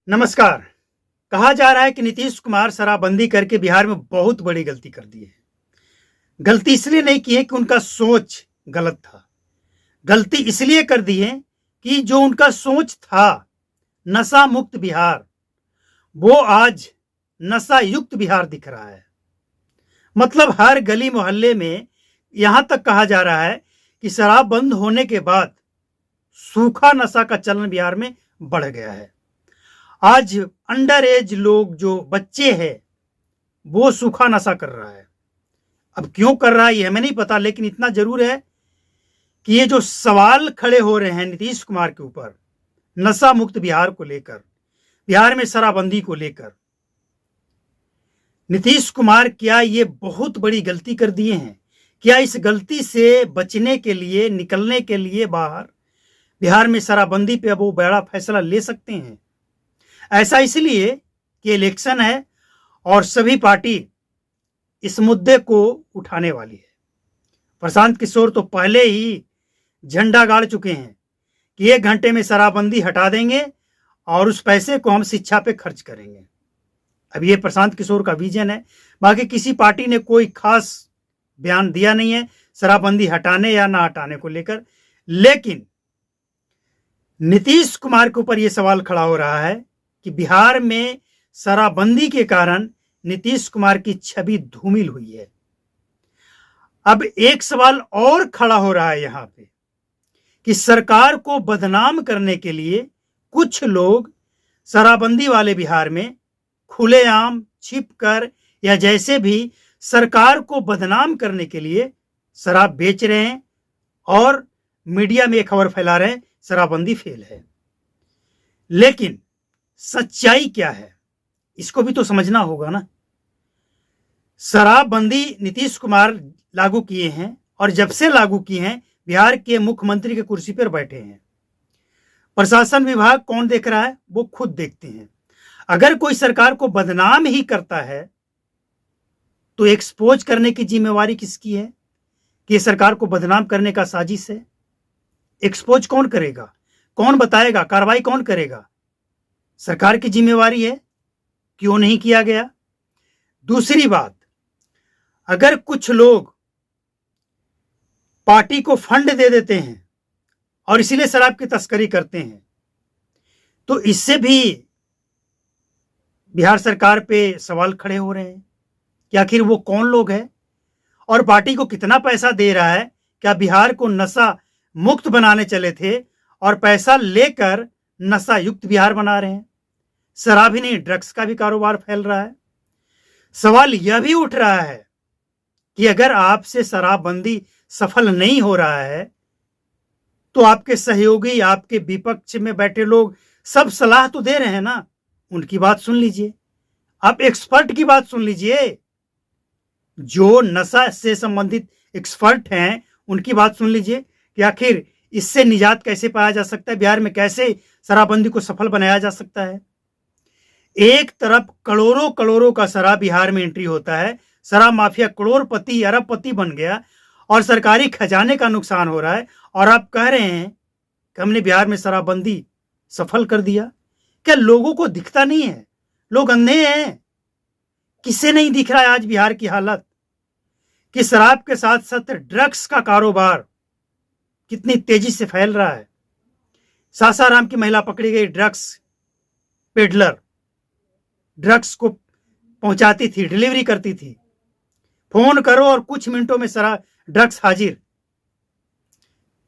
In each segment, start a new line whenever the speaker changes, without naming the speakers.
नमस्कार। कहा जा रहा है कि नीतीश कुमार शराबबंदी करके बिहार में बहुत बड़ी गलती कर दी है। गलती इसलिए नहीं की है कि उनका सोच गलत था। गलती इसलिए कर दी है कि जो उनका सोच था नशा मुक्त बिहार, वो आज नशा युक्त बिहार दिख रहा है। मतलब हर गली मोहल्ले में यहां तक कहा जा रहा है कि शराब बंद होने के बाद सूखा नशा का चलन बिहार में बढ़ गया है। आज अंडर एज लोग, जो बच्चे हैं, वो सूखा नशा कर रहा है। अब क्यों कर रहा है ये हमें नहीं पता, लेकिन इतना जरूर है कि ये जो सवाल खड़े हो रहे हैं नीतीश कुमार के ऊपर नशा मुक्त बिहार को लेकर, बिहार में शराबबंदी को लेकर, नीतीश कुमार क्या ये बहुत बड़ी गलती कर दिए हैं? क्या इस गलती से बचने के लिए, निकलने के लिए बाहर बिहार में शराबबंदी पे अब वो बड़ा फैसला ले सकते हैं? ऐसा इसलिए कि इलेक्शन है और सभी पार्टी इस मुद्दे को उठाने वाली है। प्रशांत किशोर तो पहले ही झंडा गाड़ चुके हैं कि 1 घंटे में शराबबंदी हटा देंगे और उस पैसे को हम शिक्षा पे खर्च करेंगे। अब ये प्रशांत किशोर का विजन है। बाकी किसी पार्टी ने कोई खास बयान दिया नहीं है शराबबंदी हटाने या ना हटाने को लेकर। लेकिन नीतीश कुमार के ऊपर यह सवाल खड़ा हो रहा है कि बिहार में शराबबंदी के कारण नीतीश कुमार की छवि धूमिल हुई है। अब एक सवाल और खड़ा हो रहा है यहां पे कि सरकार को बदनाम करने के लिए कुछ लोग शराबबंदी वाले बिहार में खुलेआम, छिपकर या जैसे भी सरकार को बदनाम करने के लिए शराब बेच रहे हैं और मीडिया में एक खबर फैला रहे हैं शराबबंदी फेल है। लेकिन सच्चाई क्या है, इसको भी तो समझना होगा ना। शराबबंदी नीतीश कुमार लागू किए हैं और जब से लागू किए हैं बिहार के मुख्यमंत्री के कुर्सी पर बैठे हैं। प्रशासन विभाग कौन देख रहा है? वो खुद देखते हैं। अगर कोई सरकार को बदनाम ही करता है तो एक्सपोज करने की जिम्मेवारी किसकी है कि ये सरकार को बदनाम करने का साजिश है? एक्सपोज कौन करेगा? कौन बताएगा? कार्रवाई कौन करेगा? सरकार की जिम्मेवारी है। क्यों नहीं किया गया? दूसरी बात, अगर कुछ लोग पार्टी को फंड दे देते हैं और इसीलिए शराब की तस्करी करते हैं तो इससे भी बिहार सरकार पे सवाल खड़े हो रहे हैं कि आखिर वो कौन लोग हैं और पार्टी को कितना पैसा दे रहा है। क्या बिहार को नशा मुक्त बनाने चले थे और पैसा लेकर नशा युक्त बिहार बना रहे हैं? शराब ही नहीं, ड्रग्स का भी कारोबार फैल रहा है। सवाल यह भी उठ रहा है कि अगर आपसे शराबबंदी सफल नहीं हो रहा है तो आपके सहयोगी, आपके विपक्ष में बैठे लोग सब सलाह तो दे रहे हैं ना, उनकी बात सुन लीजिए। आप एक्सपर्ट की बात सुन लीजिए, जो नशा से संबंधित एक्सपर्ट हैं उनकी बात सुन लीजिए कि आखिर इससे निजात कैसे पाया जा सकता है, बिहार में कैसे शराबबंदी को सफल बनाया जा सकता है। एक तरफ करोड़ों करोड़ों का शराब बिहार में एंट्री होता है, शराब माफिया करोड़पति अरबपति बन गया और सरकारी खजाने का नुकसान हो रहा है, और आप कह रहे हैं कि हमने बिहार में शराबबंदी सफल कर दिया। क्या लोगों को दिखता नहीं है? लोग अंधे हैं? किसे नहीं दिख रहा है आज बिहार की हालत कि शराब के साथ साथ ड्रग्स का कारोबार कितनी तेजी से फैल रहा है। सासाराम की महिला पकड़ी गई, ड्रग्स पेडलर, ड्रग्स को पहुंचाती थी, डिलीवरी करती थी। फोन करो और कुछ मिनटों में सारा ड्रग्स हाजिर।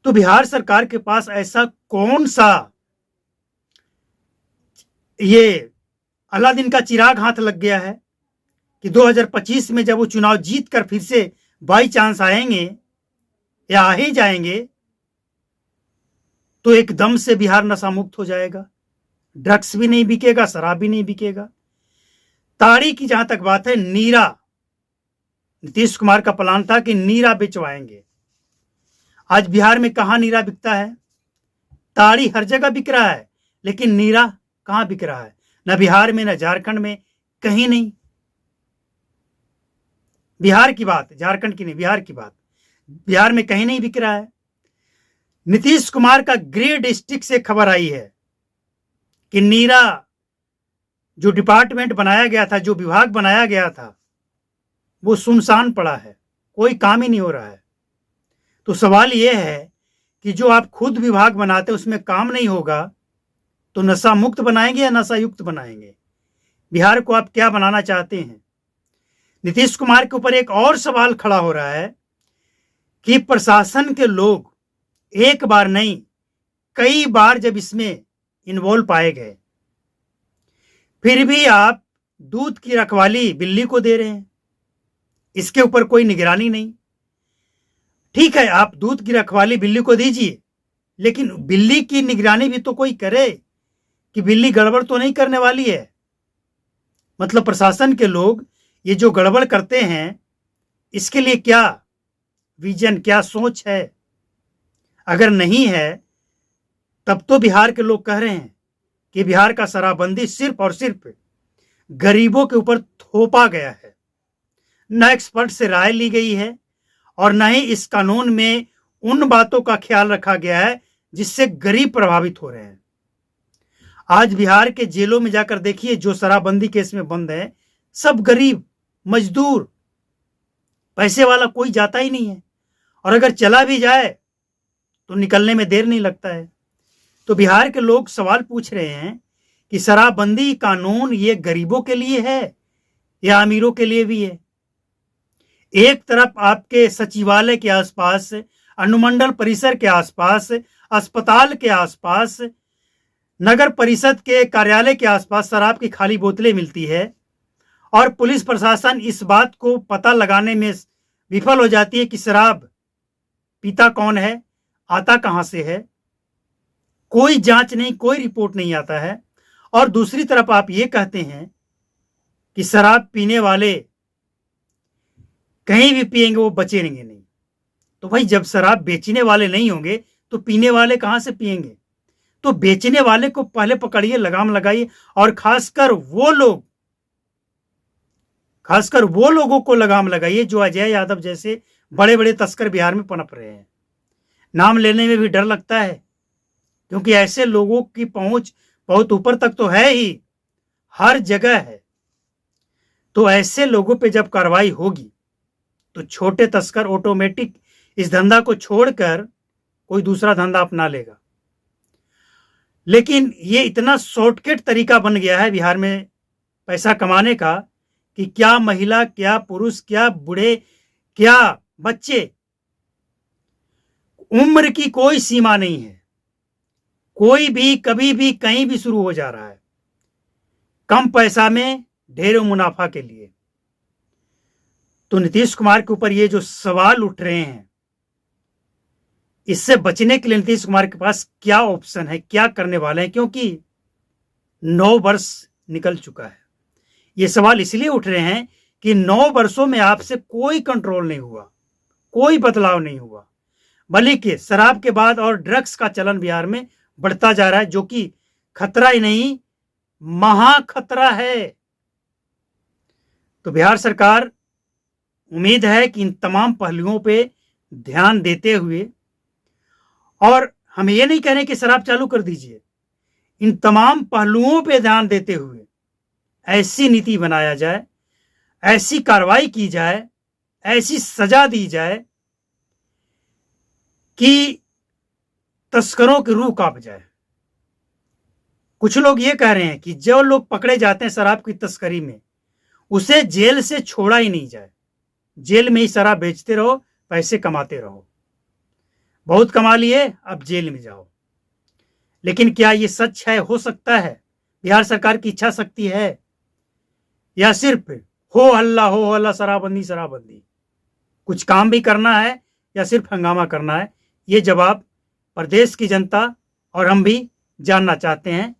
तो बिहार सरकार के पास ऐसा कौन सा ये अलादीन का चिराग हाथ लग गया है कि 2025 में जब वो चुनाव जीत कर फिर से बाई चांस आएंगे या आ ही जाएंगे तो एकदम से बिहार नशा मुक्त हो जाएगा। ड्रग्स भी नहीं बिकेगा, शराब भी नहीं बिकेगा। ताड़ी की जहां तक बात है, नीरा, नीतीश कुमार का प्लान था कि नीरा बिचवाएंगे। आज बिहार में कहां नीरा बिकता है? ताड़ी हर जगह बिक रहा है, लेकिन नीरा कहां बिक रहा है? न बिहार में, न झारखंड में, कहीं नहीं। बिहार की बात, झारखंड की नहीं, बिहार की बात, बिहार में कहीं नहीं बिक रहा है। नीतीश कुमार का गृह डिस्ट्रिक्ट से खबर आई है कि नीरा जो डिपार्टमेंट बनाया गया था, जो विभाग बनाया गया था, वो सुनसान पड़ा है, कोई काम ही नहीं हो रहा है। तो सवाल यह है कि जो आप खुद विभाग बनाते उसमें काम नहीं होगा तो नशा मुक्त बनाएंगे या नशा युक्त बनाएंगे? बिहार को आप क्या बनाना चाहते हैं? नीतीश कुमार के ऊपर एक और सवाल खड़ा हो रहा है कि प्रशासन के लोग एक बार नहीं, कई बार जब इसमें इन्वॉल्व पाए गए, फिर भी आप दूध की रखवाली बिल्ली को दे रहे हैं, इसके ऊपर कोई निगरानी नहीं। ठीक है, आप दूध की रखवाली बिल्ली को दीजिए, लेकिन बिल्ली की निगरानी भी तो कोई करे कि बिल्ली गड़बड़ तो नहीं करने वाली है। मतलब प्रशासन के लोग ये जो गड़बड़ करते हैं, इसके लिए क्या विजन, क्या सोच है? अगर नहीं है, तब तो बिहार के लोग कह रहे हैं कि बिहार का शराबबंदी सिर्फ और सिर्फ गरीबों के ऊपर थोपा गया है। न एक्सपर्ट से राय ली गई है और न ही इस कानून में उन बातों का ख्याल रखा गया है जिससे गरीब प्रभावित हो रहे हैं। आज बिहार के जेलों में जाकर देखिए, जो शराबबंदी केस में बंद है, सब गरीब मजदूर, पैसे वाला कोई जाता ही नहीं है, और अगर चला भी जाए तो निकलने में देर नहीं लगता है। तो बिहार के लोग सवाल पूछ रहे हैं कि शराबबंदी कानून ये गरीबों के लिए है या अमीरों के लिए भी है? एक तरफ आपके सचिवालय के आसपास, अनुमंडल परिसर के आसपास, अस्पताल के आसपास, नगर परिषद के कार्यालय के आसपास शराब की खाली बोतलें मिलती है, और पुलिस प्रशासन इस बात को पता लगाने में विफल हो जाती है कि शराब पीता कौन है, आता कहां से है। कोई जांच नहीं, कोई रिपोर्ट नहीं आता है। और दूसरी तरफ आप ये कहते हैं कि शराब पीने वाले कहीं भी पिएंगे, वो बचेंगे नहीं। तो भाई, जब शराब बेचने वाले नहीं होंगे तो पीने वाले कहां से पिएंगे? तो बेचने वाले को पहले पकड़िए, लगाम लगाइए, और खासकर वो लोगों को लगाम लगाइए जो अजय यादव जैसे बड़े बड़े तस्कर बिहार में पनप रहे हैं। नाम लेने में भी डर लगता है, क्योंकि ऐसे लोगों की पहुंच बहुत ऊपर तक तो है ही, हर जगह है। तो ऐसे लोगों पे जब कार्रवाई होगी तो छोटे तस्कर ऑटोमेटिक इस धंधा को छोड़कर कोई दूसरा धंधा अपना लेगा। लेकिन ये इतना शॉर्टकट तरीका बन गया है बिहार में पैसा कमाने का कि क्या महिला, क्या पुरुष, क्या बूढ़े, क्या बच्चे, उम्र की कोई सीमा नहीं है। कोई भी कभी भी कहीं भी शुरू हो जा रहा है, कम पैसा में ढेरों मुनाफा के लिए। तो नीतीश कुमार के ऊपर ये जो सवाल उठ रहे हैं, इससे बचने के लिए नीतीश कुमार के पास क्या ऑप्शन है, क्या करने वाले हैं? क्योंकि 9 वर्ष निकल चुका है। ये सवाल इसलिए उठ रहे हैं कि 9 वर्षों में आपसे कोई कंट्रोल नहीं हुआ, कोई बदलाव नहीं हुआ, बल्कि शराब के बाद और ड्रग्स का चलन बिहार में बढ़ता जा रहा है, जो कि खतरा ही नहीं, महाखतरा है। तो बिहार सरकार उम्मीद है कि इन तमाम पहलुओं पे ध्यान देते हुए, और हम ये नहीं कह रहे कि शराब चालू कर दीजिए, इन तमाम पहलुओं पे ध्यान देते हुए ऐसी नीति बनाया जाए, ऐसी कार्रवाई की जाए, ऐसी सजा दी जाए कि तस्करों की रूह कांप जाए। कुछ लोग ये कह रहे हैं कि जो लोग पकड़े जाते हैं शराब की तस्करी में, उसे जेल से छोड़ा ही नहीं जाए, जेल में ही शराब बेचते रहो, पैसे कमाते रहो। बहुत कमा लिए, अब जेल में जाओ। लेकिन क्या ये सच है? हो सकता है बिहार सरकार की इच्छा शक्ति है, या सिर्फ हो हल्ला शराबबंदी? कुछ काम भी करना है या सिर्फ हंगामा करना है? ये जवाब प्रदेश की जनता और हम भी जानना चाहते हैं।